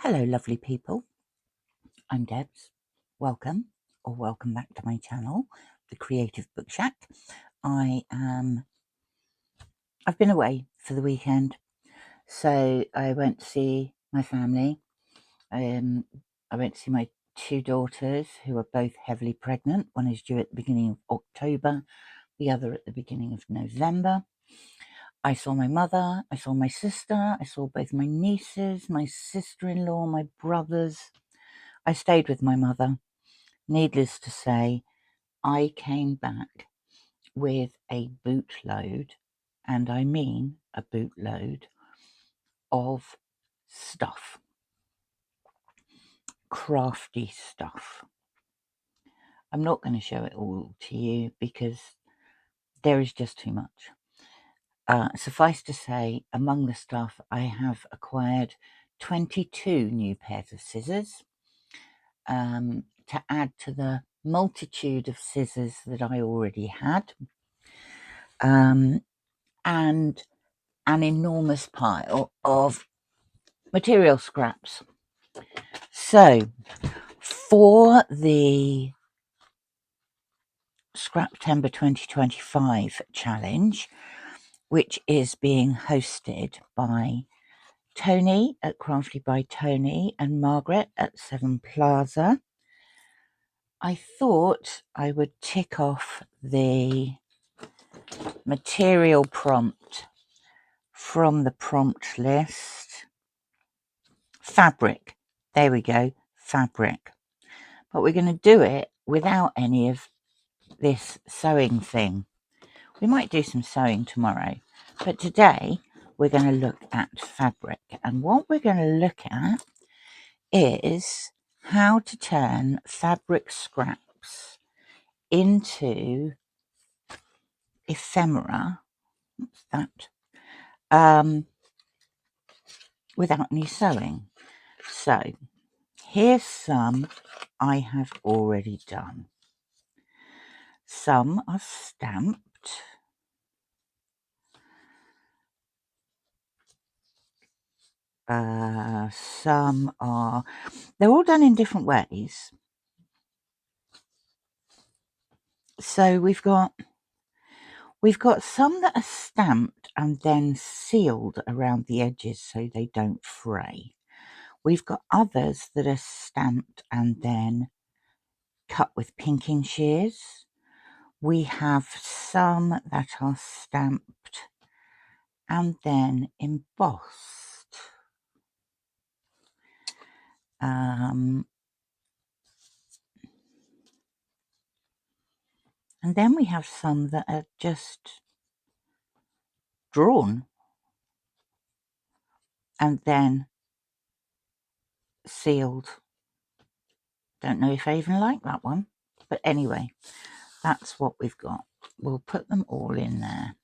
Hello, lovely people. I'm Debs. Welcome or welcome back to my channel, The Creative Book Shack. I've been away for the weekend, so I went to see my family. I went to see my two daughters, who are both heavily pregnant. One is due at the beginning of October, the other at the beginning of November. I saw my mother, I saw my sister, I saw both my nieces, my sister-in-law, my brothers. I stayed with my mother. Needless to say, I came back with a bootload, and I mean a bootload, of stuff. Crafty stuff. I'm not going to show it all to you because there is just too much. Suffice to say, among the stuff, I have acquired 22 new pairs of scissors to add to the multitude of scissors that I already had, and an enormous pile of material scraps. So for the Scraptember 2025 challenge, which is being hosted by Toni at Crafty by Toni and Margreth at 7 Plaza, I thought I would tick off the material prompt from the prompt list. Fabric. There we go. Fabric. But we're going to do it without any of this sewing thing. We might do some sewing tomorrow, but today we're going to look at fabric. And what we're going to look at is how to turn fabric scraps into ephemera. What's that? Without any sewing. So here's some I have already done. Some are stamped. Some are, they're all done in different ways. So we've got some that are stamped and then sealed around the edges so they don't fray. We've got others that are stamped and then cut with pinking shears. We have some that are stamped and then embossed. And then we have some that are just drawn and then sealed. Don't know if I even like that one, but anyway, that's what we've got. We'll put them all in there.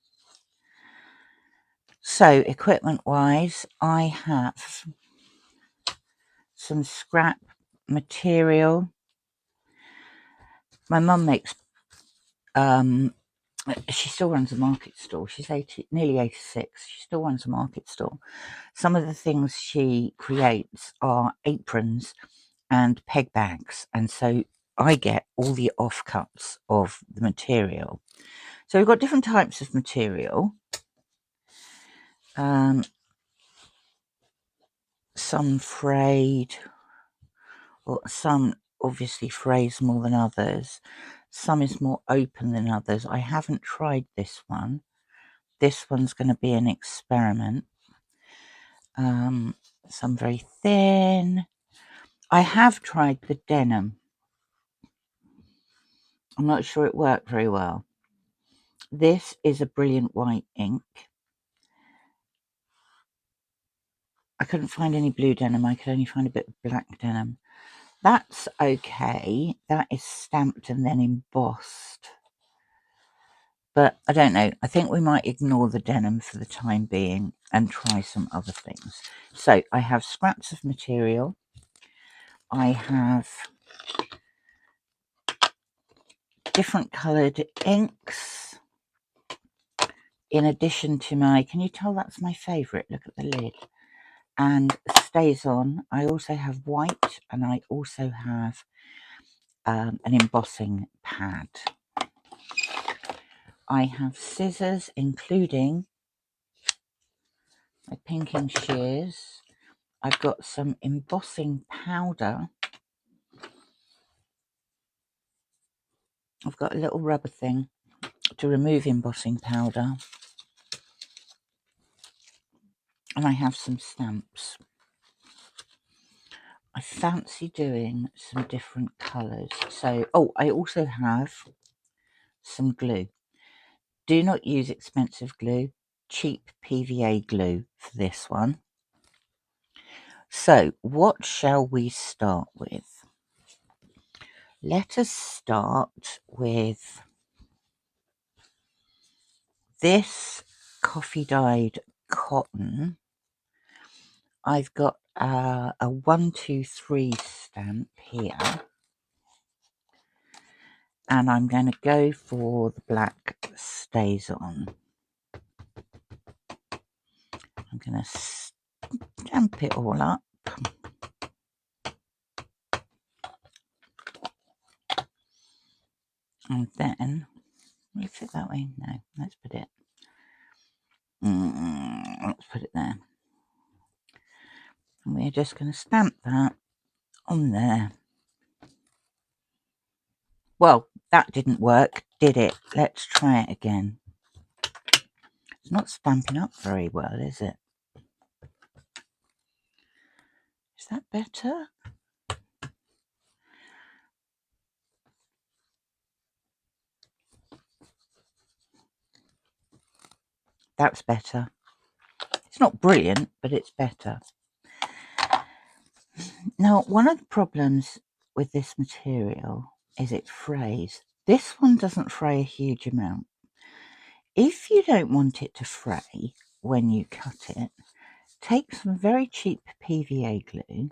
So equipment wise, I have some scrap material. My mum makes she still runs a market stall. She's nearly 86. She still runs a market stall. Some of the things she creates are aprons and peg bags, and so I get all the offcuts of the material. So we've got different types of material. Some frayed, or some obviously frays more than others. Some is more open than others. I haven't tried this one. This one's going to be an experiment. Some very thin. I have tried the denim. I'm not sure it worked very well. This is a brilliant white ink. I couldn't find any blue denim. I could only find a bit of black denim. That's okay. That is stamped and then embossed. But I don't know. I think we might ignore the denim for the time being and try some other things. So I have scraps of material. I have different coloured inks. In addition to my, can you tell that's my favourite? Look at the lid. and stays on. I also have white, and I also have an embossing pad. I have scissors, including my pinking shears. I've got some embossing powder. I've got a little rubber thing to remove embossing powder. And I have some stamps. I fancy doing some different colours. So, oh, I also have some glue. Do not use expensive glue. Cheap PVA glue for this one. So, what shall we start with? Let us start with this coffee dyed cotton. I've got a 123 stamp here, and I'm going to go for the black stays on. I'm going to stamp it all up. And then, let's it that way. No, let's put it. Let's put it there. And we're just going to stamp that on there. Well, that didn't work, did it? Let's try it again. It's not stamping up very well, is it? Is that better? That's better. It's not brilliant, but it's better. Now, one of the problems with this material is it frays. This one doesn't fray a huge amount. If you don't want it to fray when you cut it, take some very cheap PVA glue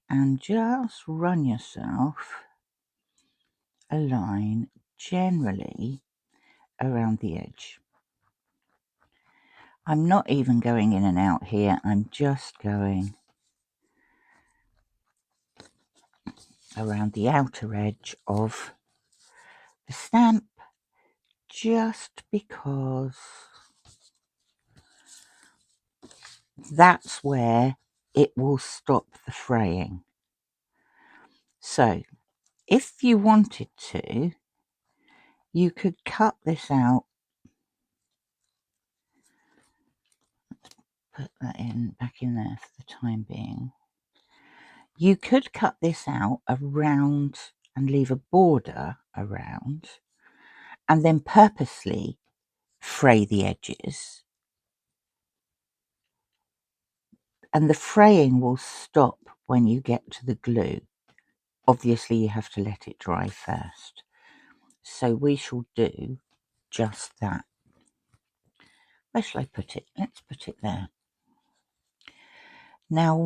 and just run yourself a line generally around the edge. I'm not even going in and out here, I'm just going around the outer edge of the stamp, just because that's where it will stop the fraying. So if you wanted to, you could cut this out. Put that back in there for the time being. You could cut this out around and leave a border around, and then purposely fray the edges, and the fraying will stop when you get to the glue. Obviously you have to let it dry first, so we shall do just that. Where shall I put it? Let's put it there. Now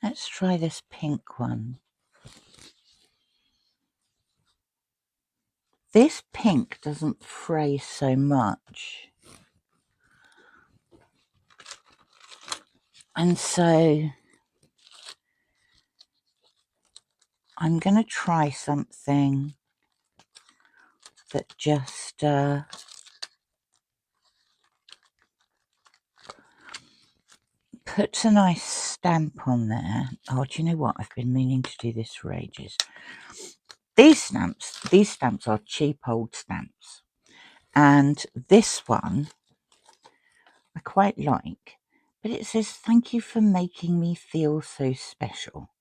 let's try this pink one. This pink doesn't fray so much, and so I'm going to try something that just puts a nice stamp on there. Oh, do you know what? I've been meaning to do this for ages. These stamps are cheap old stamps, and this one I quite like, but it says, "Thank you for making me feel so special."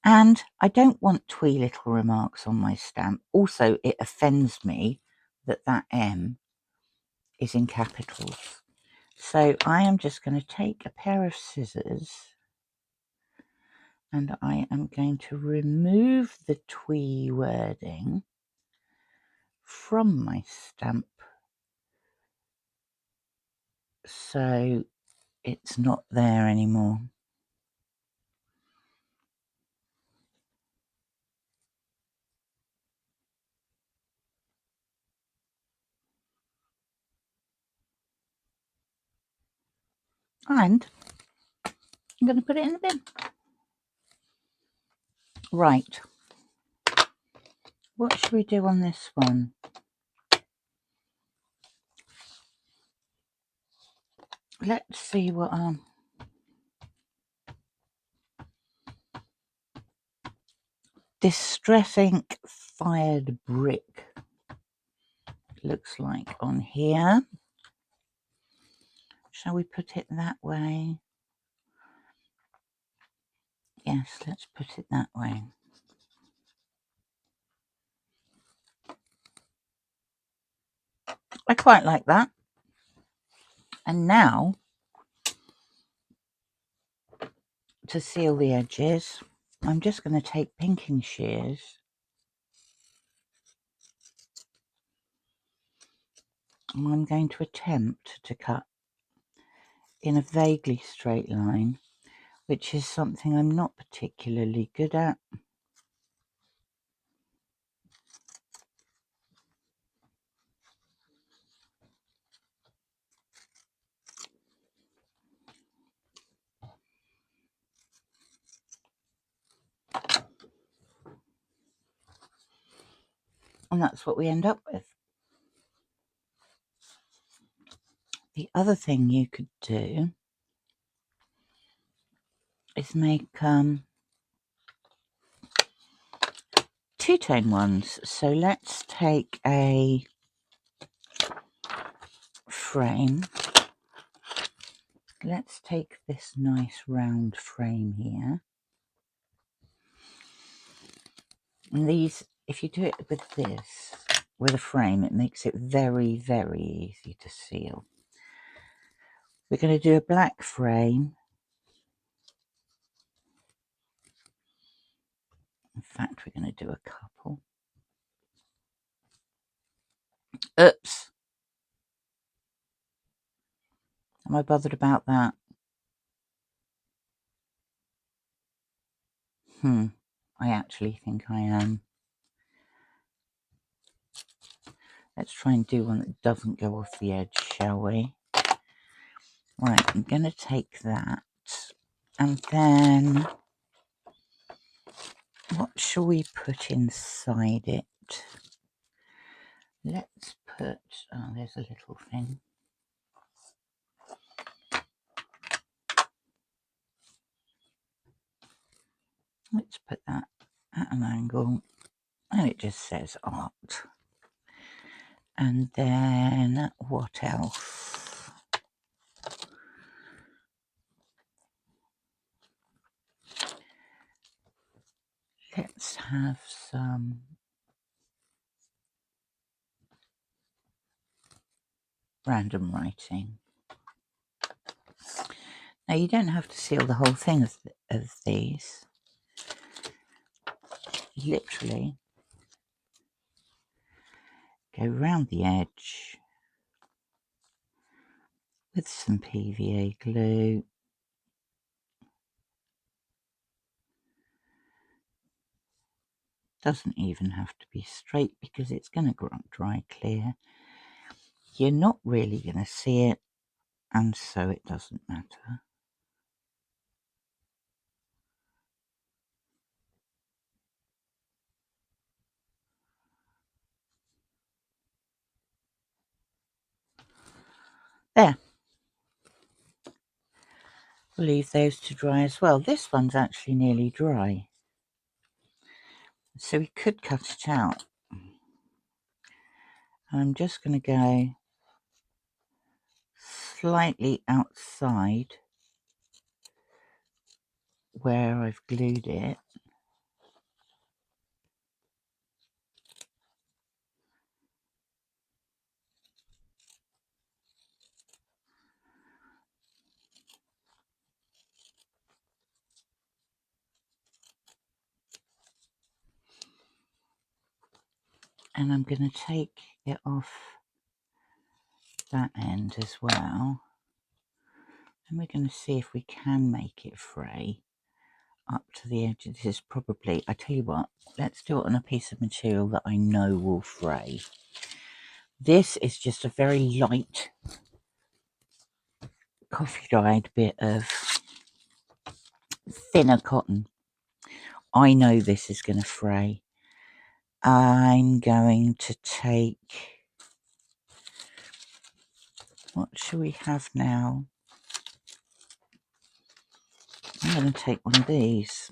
And I don't want twee little remarks on my stamp. Also, it offends me that that M is in capitals. So I am just going to take a pair of scissors and I am going to remove the twee wording from my stamp so it's not there anymore. And I'm going to put it in the bin. Right. What should we do on this one? Let's see what Distress ink fired brick looks like on here. Shall we put it that way? Yes, let's put it that way. I quite like that. And now, to seal the edges, I'm just going to take pinking shears and I'm going to attempt to cut in a vaguely straight line, which is something I'm not particularly good at. And that's what we end up with. The other thing you could do is make two-tone ones. So let's take a frame. Let's take this nice round frame here. And these, if you do it with this, with a frame, it makes it very, very easy to seal. We're going to do a black frame. In fact, we're going to do a couple. Oops. Am I bothered about that? I actually think I am. Let's try and do one that doesn't go off the edge, shall we? Right, I'm going to take that. And then, what shall we put inside it? Let's put, oh, there's a little thing. Let's put that at an angle. And it just says art. And then, what else? Let's have some random writing. Now, you don't have to seal the whole thing of these. Literally go round the edge with some PVA glue. Doesn't even have to be straight because it's going to dry clear. You're not really going to see it, and so it doesn't matter. There. We'll leave those to dry as well. This one's actually nearly dry, so we could cut it out. I'm just going to go slightly outside where I've glued it. And I'm going to take it off that end as well. And we're going to see if we can make it fray up to the edge. This is probably, I tell you what, let's do it on a piece of material that I know will fray. This is just a very light coffee dyed bit of thinner cotton. I know this is going to fray. I'm going to take, what shall we have now? I'm going to take one of these.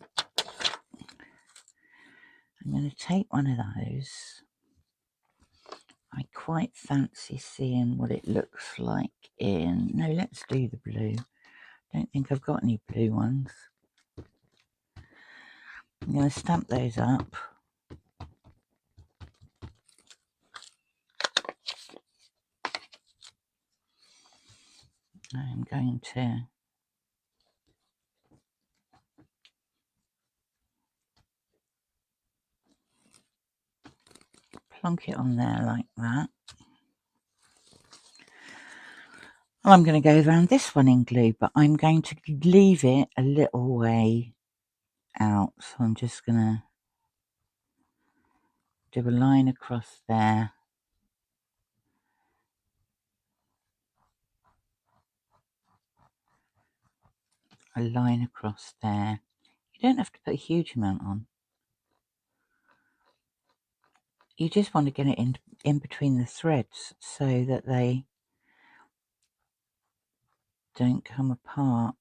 I'm going to take one of those. I quite fancy seeing what it looks like in... No, let's do the blue. Don't think I've got any blue ones. I'm going to stamp those up. I'm going to plonk it on there like that. Well, I'm going to go around this one in glue, but I'm going to leave it a little way out. So I'm just going to do a line across there. A line across there. You don't have to put a huge amount on. You just want to get it in between the threads so that they don't come apart.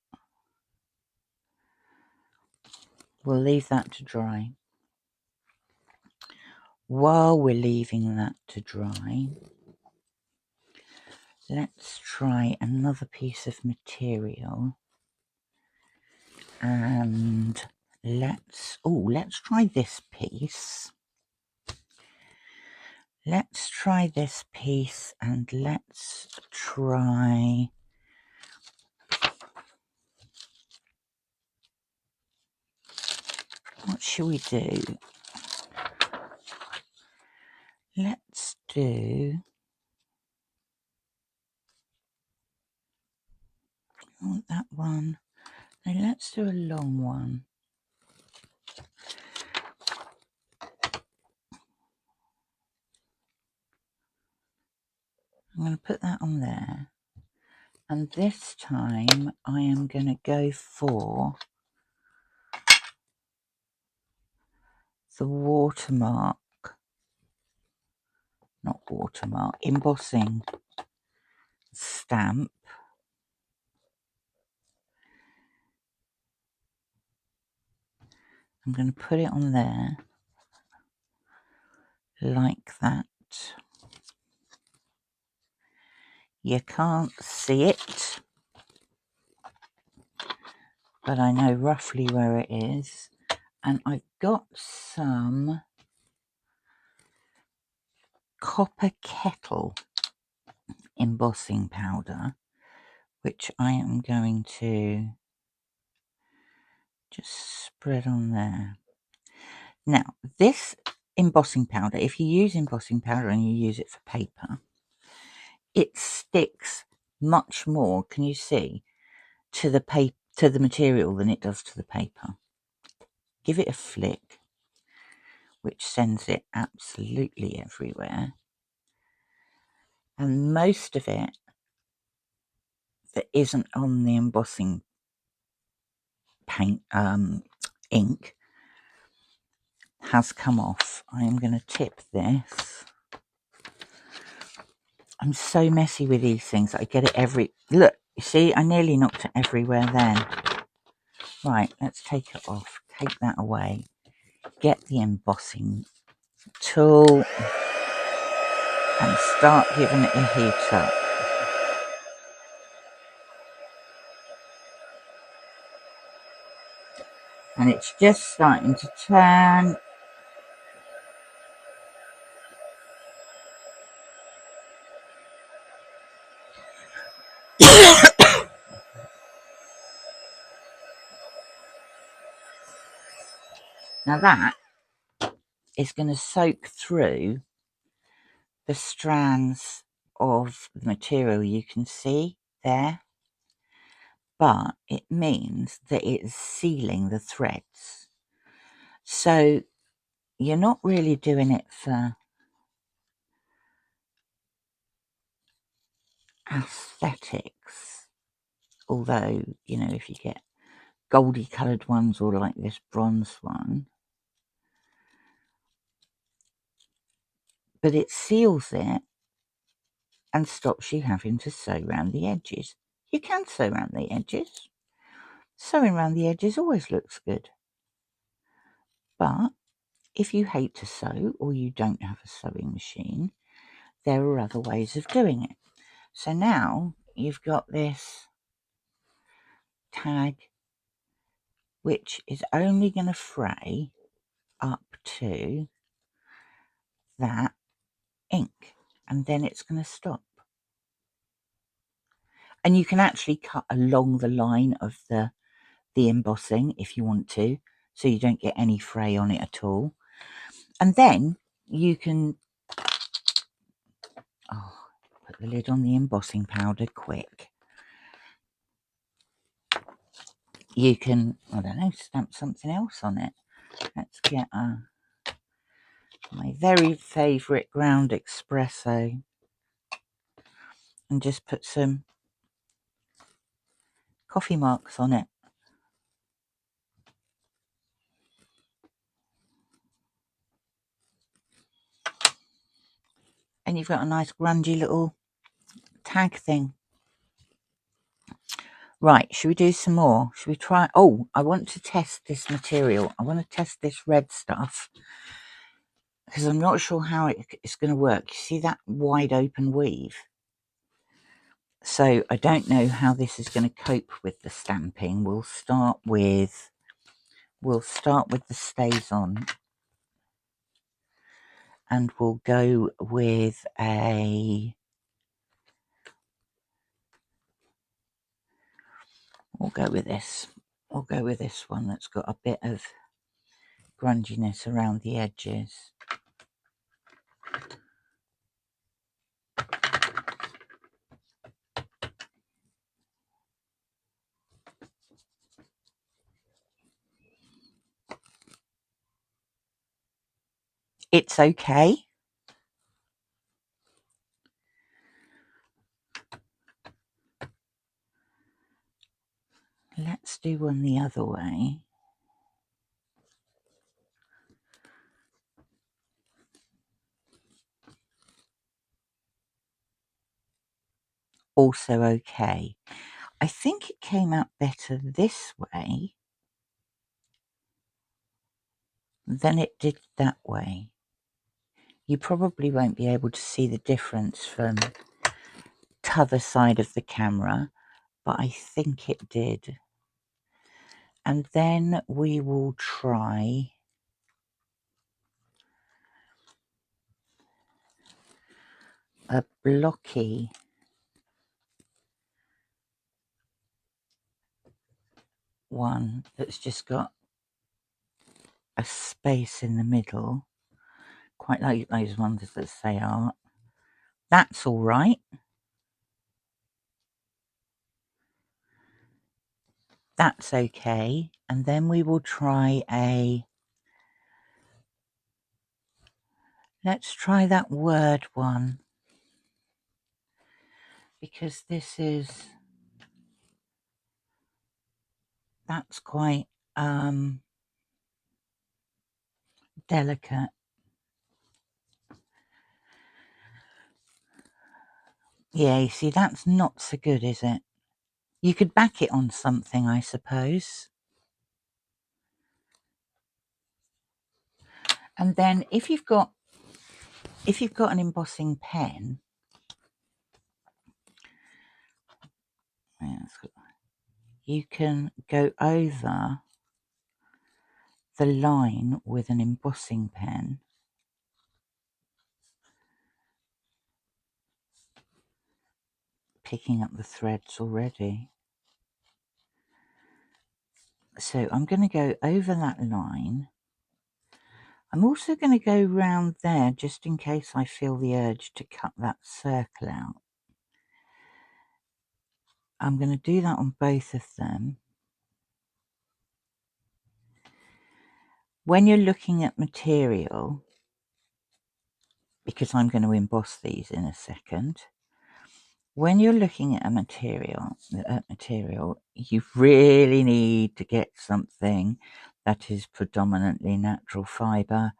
We'll leave that to dry. While we're leaving that to dry, let's try another piece of material, and let's try this piece. Let's try this piece, and let's try... What shall we do? Let's do... I want that one. Now let's do a long one. I'm going to put that on there. And this time I am going to go for the embossing stamp. I'm going to put it on there like that. You can't see it, but I know roughly where it is. And I've got some copper kettle embossing powder, which I am going to just spread on there. Now, this embossing powder, if you use embossing powder and you use it for paper, it sticks much more, can you see, to the material than it does to the paper. Give it a flick, which sends it absolutely everywhere. And most of it that isn't on the embossing paint ink has come off. I am going to tip this. I'm so messy with these things. I get it look, you see, I nearly knocked it everywhere then. Right, let's take it off. Take that away. Get the embossing tool and start giving it a heat up. And it's just starting to turn. Now that is going to soak through the strands of the material you can see there, but it means that it's sealing the threads. So you're not really doing it for aesthetics. although, you know, if you get goldy coloured ones or like this bronze one, but it seals it and stops you having to sew around the edges. You can sew around the edges. Sewing around the edges always looks good. But if you hate to sew or you don't have a sewing machine, there are other ways of doing it. So now you've got this tag which is only going to fray up to that ink, and then it's going to stop. And you can actually cut along the line of the embossing if you want to, so you don't get any fray on it at all. And then you can put the lid on the embossing powder quick. You can, I don't know, stamp something else on it. Let's get my very favourite ground espresso and just put some coffee marks on it. And you've got a nice grungy little tag thing. Right, should we do some more? Should we try? Oh, I want to test this material. I want to test this red stuff because I'm not sure how it's going to work. You see that wide open weave? So I don't know how this is going to cope with the stamping. We'll start with the stays on, and we'll go with a. We'll go with this. We'll go with this one that's got a bit of grunginess around the edges. It's okay. Let's do one the other way. Also okay. I think it came out better this way than it did that way. You probably won't be able to see the difference from t'other side of the camera, but I think it did. And then we will try a blocky one that's just got a space in the middle, quite like those ones that say art. That's all right. That's okay. And then we will try let's try that word one, because that's quite delicate. Yeah, you see, that's not so good, is it? You could back it on something, I suppose. And then if you've got an embossing pen, you can go over the line with an embossing pen. Picking up the threads already. So I'm going to go over that line. I'm also going to go round there just in case I feel the urge to cut that circle out. I'm going to do that on both of them. When you're looking at material, because I'm going to emboss these in a second, when you're looking at a material, you really need to get something that is predominantly natural fibre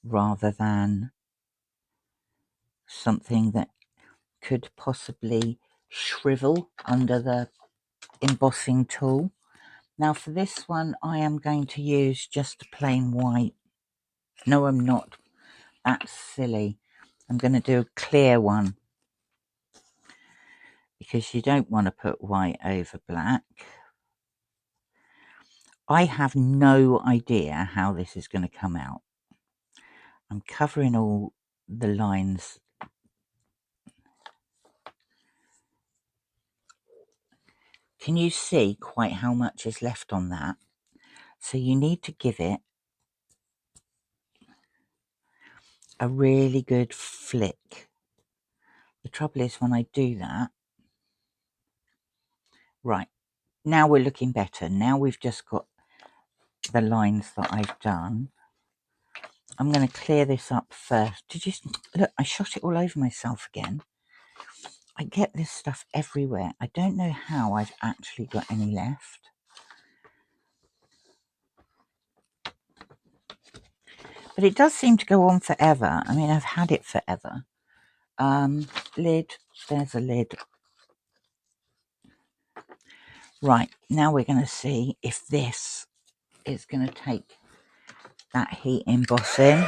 rather than something that could possibly shrivel under the embossing tool. Now for this one, I am going to use just a plain white. No, I'm not. That's silly. I'm going to do a clear one because you don't want to put white over black. I have no idea how this is going to come out. I'm covering all the lines. Can you see quite how much is left on that? So you need to give it a really good flick. The trouble is when I do that, right, now we're looking better. Now we've just got the lines that I've done. I'm going to clear this up first. Did you look? I shot it all over myself again. I get this stuff everywhere. I don't know how I've actually got any left. But it does seem to go on forever. I mean, I've had it forever. Lid. There's a lid. Right, now we're going to see if this is going to take that heat embossing.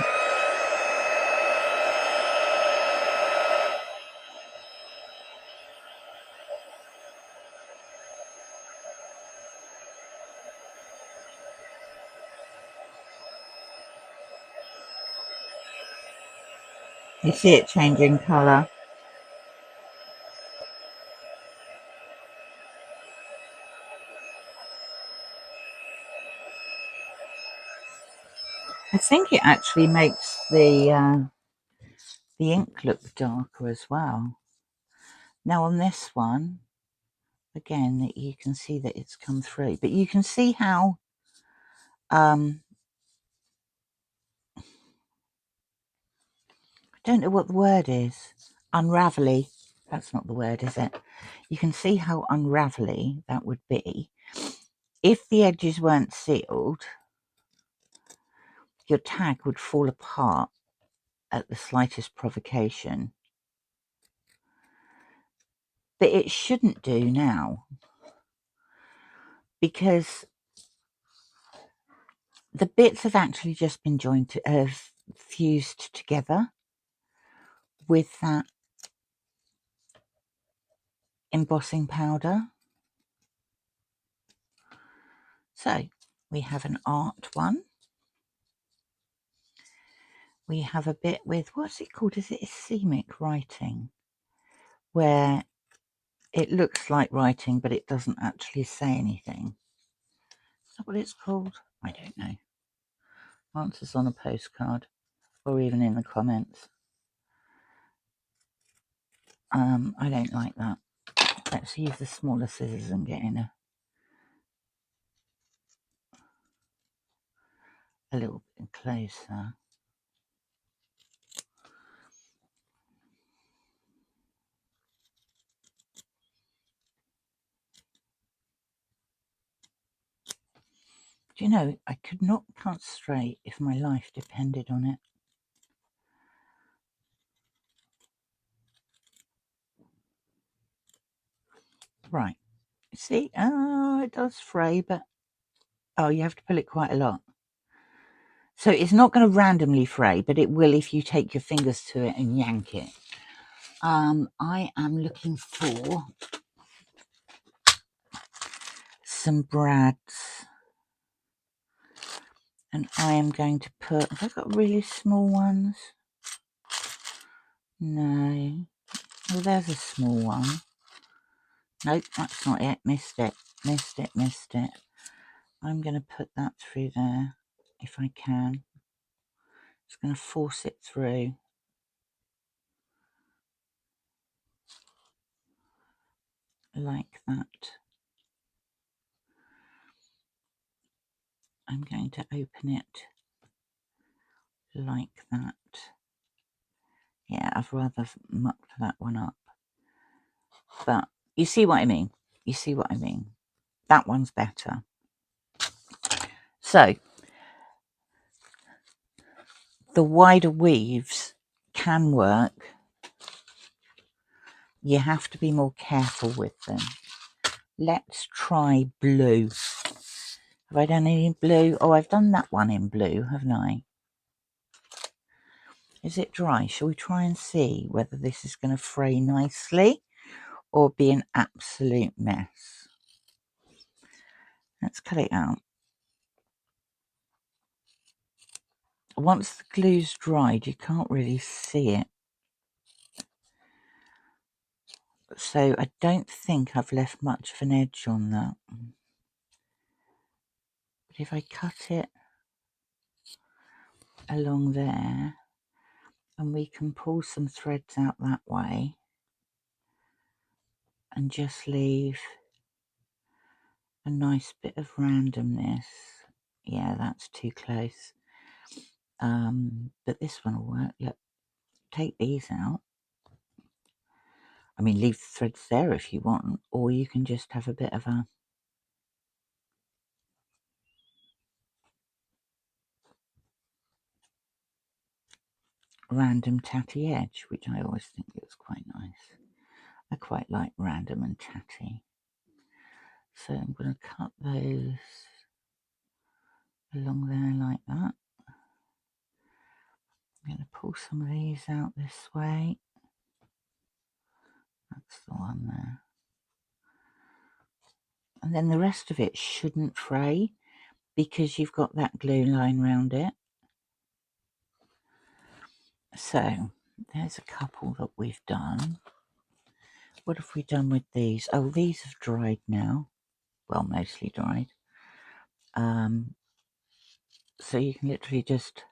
You see it changing colour. I think it actually makes the ink look darker as well. Now on this one, again, you can see that it's come through, but you can see how I don't know what the word is. Unravelly. That's not the word, is it? You can see how unravelly that would be. If the edges weren't sealed, your tag would fall apart at the slightest provocation. But it shouldn't do now, because the bits have actually just been fused together with that embossing powder. So we have an art one. We have a bit with, what's it called? Is it ischemic writing? Where it looks like writing, but it doesn't actually say anything. Is that what it's called? I don't know. Answers on a postcard or even in the comments. I don't like that. Let's use the smaller scissors and get in a little bit closer. Do you know, I could not cut straight if my life depended on it. Right. See, it does fray, but oh, you have to pull it quite a lot. So it's not going to randomly fray, but it will if you take your fingers to it and yank it. I am looking for some brads. And I am going to put, have I got really small ones? No. Oh, there's a small one. Nope, that's not it. Missed it. Missed it, missed it. I'm going to put that through there if I can. Just going to force it through. Like that. I'm going to open it like that. Yeah, I've rather mucked that one up. But you see what I mean? You see what I mean? That one's better. So the wider weaves can work. You have to be more careful with them. Let's try blue. Have I done any blue? Oh, I've done that one in blue, haven't I? Is it dry? Shall we try and see whether this is going to fray nicely or be an absolute mess? Let's cut it out. Once the glue's dried, you can't really see it. So I don't think I've left much of an edge on that. But if I cut it along there, and we can pull some threads out that way and just leave a nice bit of randomness. Yeah, that's too close. But this one will work. Look, take these out. I mean, leave the threads there if you want, or you can just have a bit of a random tatty edge, which I always think looks quite nice. I quite like random and tatty. So I'm going to cut those along there like that. I'm going to pull some of these out this way. That's the one there. And then the rest of it shouldn't fray because you've got that glue line around it. So there's a couple that we've done. What have we done with these? Oh, these have dried now. Well, mostly dried. So you can literally just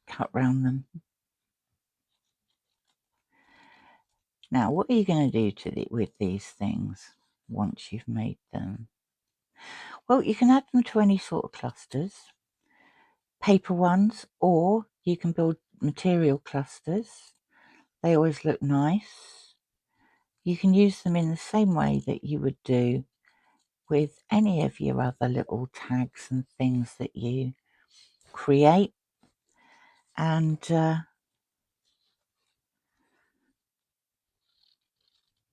cut round them. Now, what are you going to do with these things once you've made them? Well, you can add them to any sort of clusters, paper ones, or you can build material clusters. They always look nice. You can use them in the same way that you would do with any of your other little tags and things that you create. And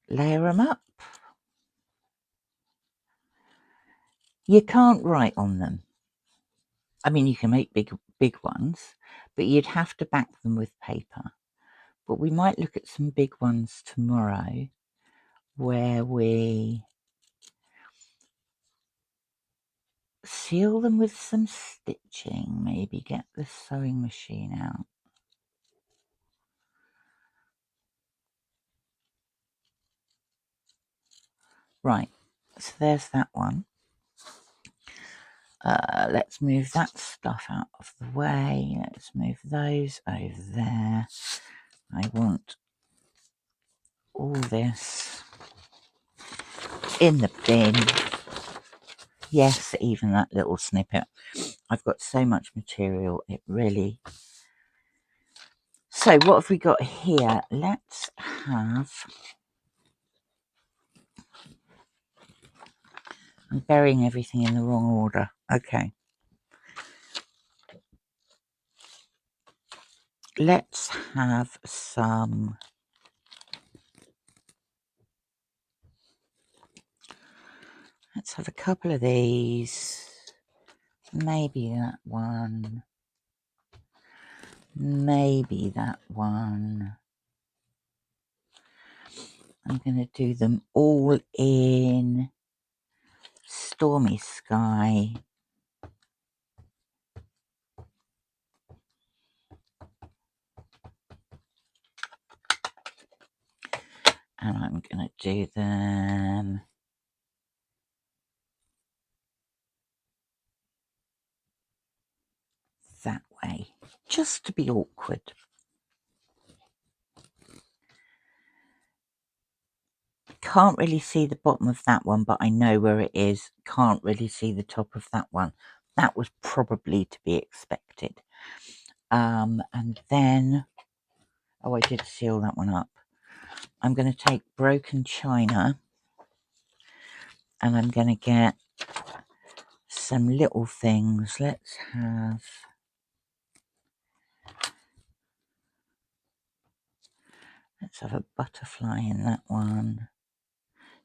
layer them up. You can't write on them. I mean, you can make big ones, but you'd have to back them with paper. But we might look at some big ones tomorrow where we seal them with some stitching, maybe get the sewing machine out. Right, so there's that one. Let's move that stuff out of the way. Let's move those over there. I want all this in the bin. Yes, even that little snippet. I've got so much material, it really... So what have we got here? Let's have... I'm burying everything in the wrong order. Okay. Let's have some... Let's have a couple of these. Maybe that one. Maybe that one. I'm going to do them all in Stormy Sky. And I'm going to do them that way, just to be awkward. Can't really see the bottom of that one, but I know where it is. Can't really see the top of that one. That was probably to be expected. And then Oh, I did seal that one up. I'm going to take broken china and I'm going to get some little things. Let's have a butterfly in that one.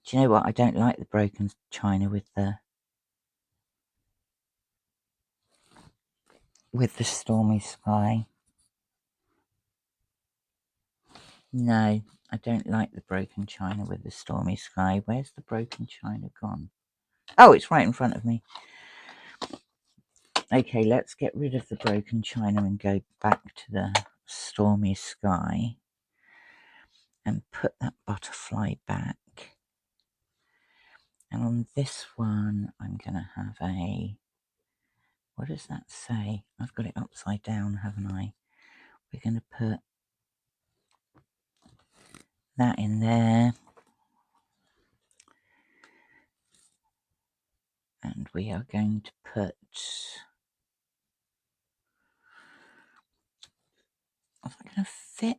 Do you know what? I don't like the broken china with the stormy sky. No, I don't like the broken china with the stormy sky. Where's the broken china gone? Oh, it's right in front of me. Okay, let's get rid of the broken china and go back to the stormy sky and put that butterfly back. And on this one, I'm going to have a... What does that say? I've got it upside down, haven't I? We're going to put that in there. And we are going to put... Is that going to fit?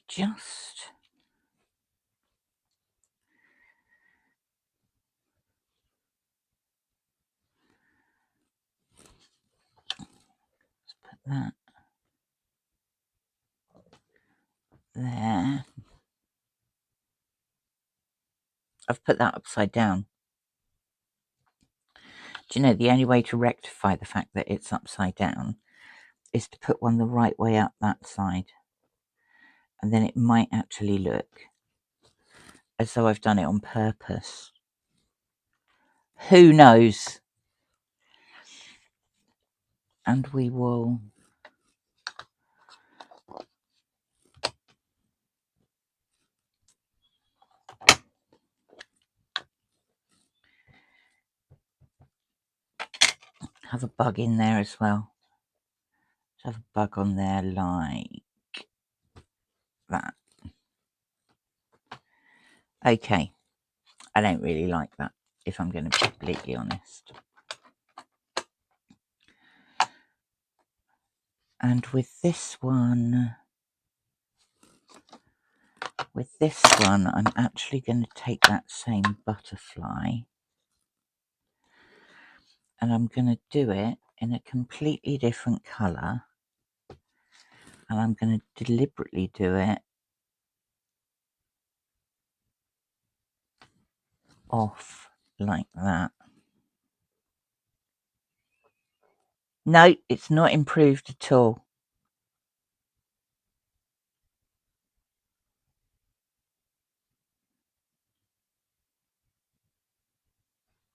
Just... Let's put that there. I've put that upside down. Do you know, the only way to rectify the fact that it's upside down is to put one the right way up that side. And then it might actually look as though I've done it on purpose. Who knows? And we will... have a bug in there as well. Let's have a bug on there like that. Okay. I don't really like that, if I'm going to be completely honest. And with this one, I'm actually going to take that same butterfly and I'm going to do it in a completely different colour. And I'm going to deliberately do it off like that. No, it's not improved at all.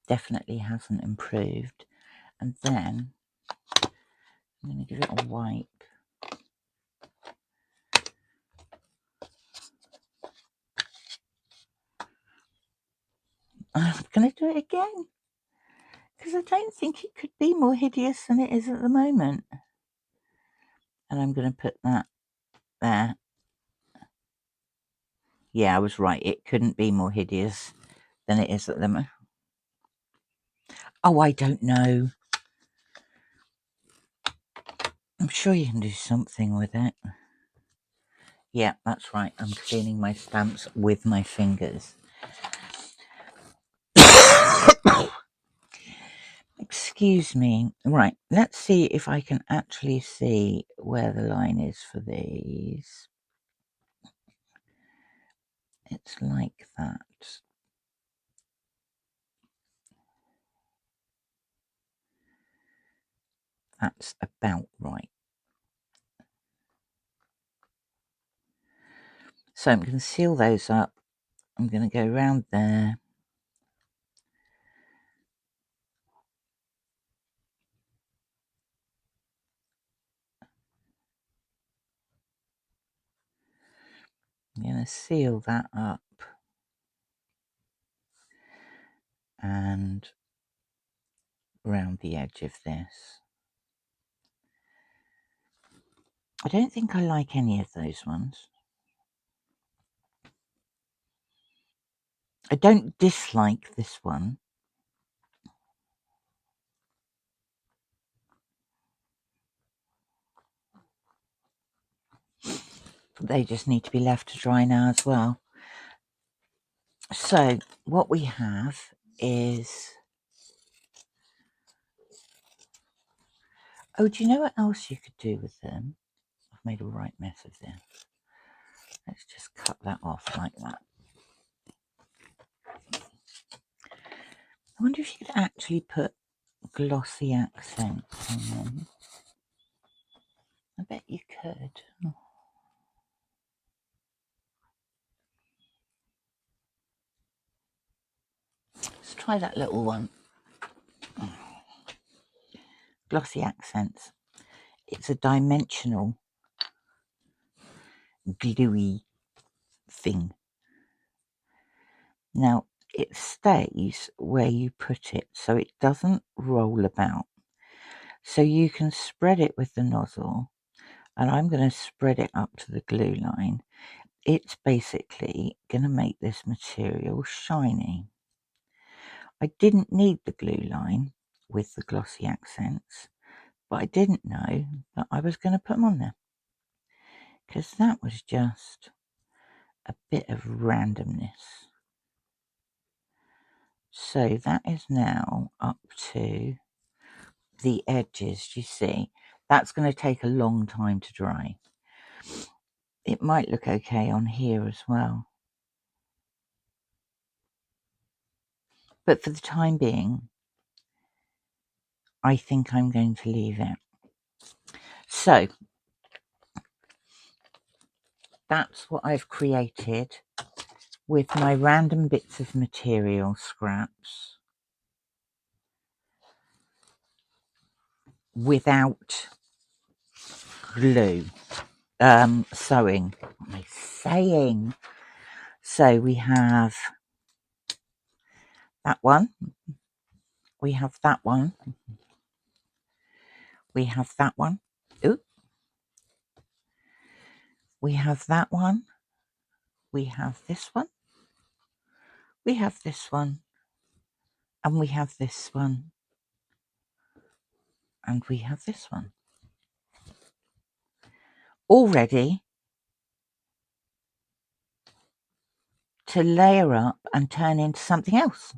Definitely hasn't improved. And then I'm going to give it a wipe. I'm going to do it again because I don't think it could be more hideous than it is at the moment. And I'm going to put that there. Yeah, I was right. It couldn't be more hideous than it is at the moment. Oh, I don't know. I'm sure you can do something with it. Yeah, that's right. I'm cleaning my stamps with my fingers. Excuse me. Right, let's see if I can actually see where the line is for these. It's like that. That's about right. So I'm going to seal those up. I'm going to go around there. I'm going to seal that up. And around the edge of this. I don't think I like any of those ones. I don't dislike this one. They just need to be left to dry now as well. So what we have is, oh, do you know what else you could do with them? I've made a right mess of this. Let's just cut that off like that. I wonder if you could actually put glossy accents on them. I bet you could. Oh. Let's try that little one. Glossy accents. It's a dimensional gluey thing. Now it stays where you put it, so it doesn't roll about. So you can spread it with the nozzle, and I'm going to spread it up to the glue line. It's basically going to make this material shiny. I didn't need the glue line with the glossy accents, but I didn't know that I was going to put them on there, because that was just a bit of randomness. So that is now up to the edges, you see. That's going to take a long time to dry. It might look okay on here as well. But for the time being, I think I'm going to leave it. So that's what I've created with my random bits of material scraps without glue. Sewing. What am I saying? So we have that one. We have that one. We have that one. Ooh. We have that one. We have this one. We have this one. And we have this one. And we have this one. All ready to layer up and turn into something else.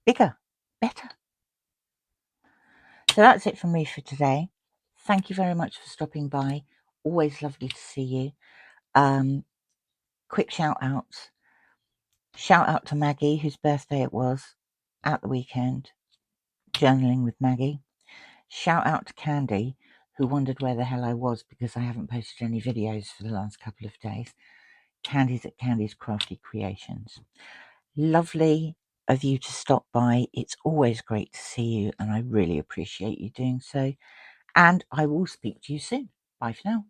Bigger, better. So that's it from me for today. Thank you very much for stopping by. Always lovely to see you. Quick shout outs. Shout out to Maggie, whose birthday it was at the weekend. Journaling with Maggie. Shout out to Candy, who wondered where the hell I was because I haven't posted any videos for the last couple of days. Candy's at Candy's Crafty Creations. Lovely of you to stop by. It's always great to see you, and I really appreciate you doing so. And I will speak to you soon. Bye for now.